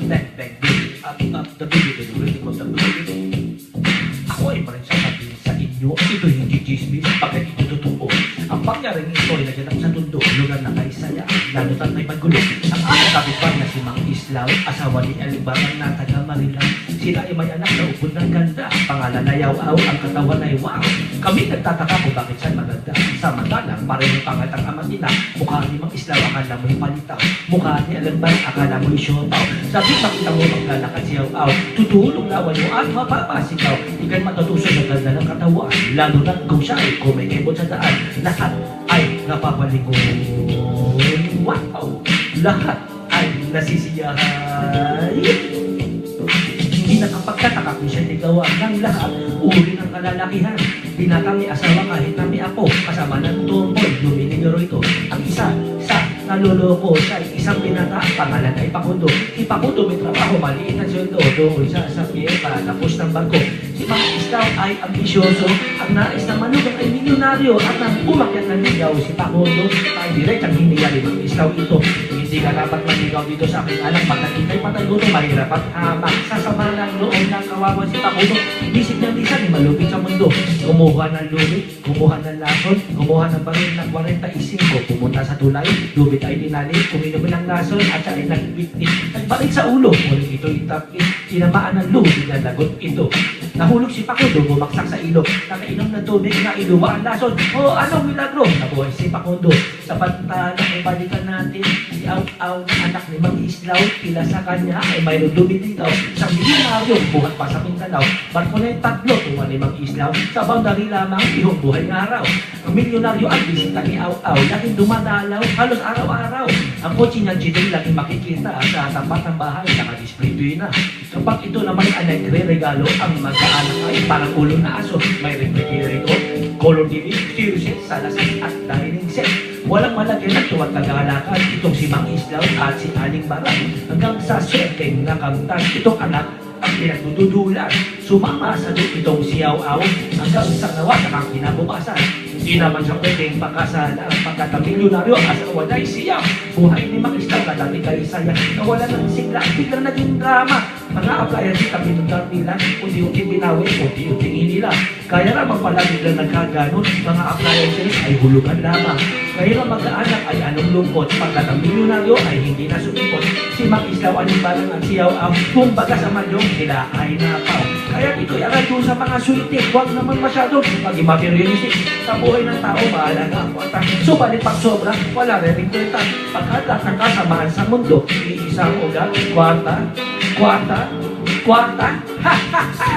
bang, bang, bang, up, the baby, the rhythm of the baby. Ako ay pa rin sasabihin sa inyo, ito hindi chismis, pagkat ito totoo. Ang pangyaring ito ay naganap sa tundo, lugar na kaisaya, lalo ta't may paggulo. Ang aking kapitbahay na si Mang Islaw, asawa ni Alibangan na taga Marilang. Sila ay may anak na upod ng ganda, pangalan na Yaw-Aw, ang katawan ay wow. Kami nagtataka kung bakit siya maganda. Samantalang pareho pangat ang ama't ina, mukha ni Mang Islaw, akala mo'y palitaw. Mukha ni Alibangan, akala mo'y siopaw. Sabi makita mo maglalakad si Yaw-Aw, tutulong lawan mo at mapapasikaw. Ika'y matutusok sa ganda ng katawan, lalo na kung siya ay kumikibot sa daan. Lahat ay napapalingon. Wow! Lahat ay nasisiyahay. Hindi nakapagtataka kung siya ligawan ng lahat. Uri ng kalalakihan. Binatang ni asawa kahit na may apo. Kasama ng tomboy, luminigaro ito. Ang isa sa naloloko siya ay isang binata. Pangalan ay Pakundo. Si Pakundo may trabaho, maliit ang sweldo. Doon siya sa piyeta, tapos ng barko. Si Mang Islaw ay ambisyoso. Ang nais ng manugang ay milyonaryo. At nang umakyat ng ligaw si Pakundo, ay direct ang hiniyari ng Islaw ito. Hindi ka dapat manigaw dito sa aking anak. Pagkat ikay patay gusto, mahirap at hamak. Sasama ng loob ng kawawa si Pakundo. Isip niya minsan ay malupit sa mundo. Kumuha ng lubid, kumuha ng lason, kumuha ng baril ng 45. Pumunta sa tulay, lubid ay dinali, kuminom ng lason at siya ay nagbitbit. Nagbalik sa ulo, ngunit ito itapit. Tinamaan ng lubid na lagot ito. Nahulog si Pakundo, bumaksak sa ilog. Nakainom ng tubig na iluwa ang lason. O anong milagro? Nabuhay si Pakundo. Sa pantalan ay balikan natin si Yaw-Aw, anak ni Mang Islaw. Pila sa kanya ay mayroong lumilitaw. Isang milyonaryo, buhat pa sa Mindanao. Barko na yung tatlo, tuwa ni Mang Islaw. Sa boundary lamang, ihong buhay ng araw. Ang milyonaryo ang bisita ni Yaw-Aw. Laging dumadalaw, halos araw-araw. Ang kotse niyang chideng laging makikita sa tapat ng bahay. Nakadisplay na. Kapag ito naman ay nagre-regalo, ang mag-aanak ay parang ulo na aso. May refrigerator, color TV, stereo set, salasal at dining set. Walang malagyan at tuwat kagalakan itong si Mang Islaw at si Aling Barang. Hanggang sa sweteng nakamtan itong anak ang pinagdududulan. Sumama sa doon itong si Yaw-Aw hanggang sa nawasak ang kinabukasan. Hindi naman siya pwedeng pagkasalan pagkat ang milyonaryo asawa na siya. Buhay ni Mang Islaw na dati kay saya. Nawala ng sigla, biglang naging drama. Mga appliances kami ng nila, unti-unti binawi, unti-unti nila. Kaya naman pala biglang nagkaganon, mga appliances ay hulugan lamang. Kaya na mag-aanak ay anong lungkot, pagkat ang milyonaryo ay hindi na sumikot. Si Mang Islaw, Alibangan at si Yaw-Aw, kumbaga sa malyong sila ay napaw. Kaya ito'y aradyo sa mga sulitik, huwag naman masyado maging materialistic. Sa buhay ng tao, mahalaga ang kwata. Subalit pag sobra, wala rin kwenta. Pagkat ang kasamaan sa mundo, iisang ugat, kwarta, ha ha ha!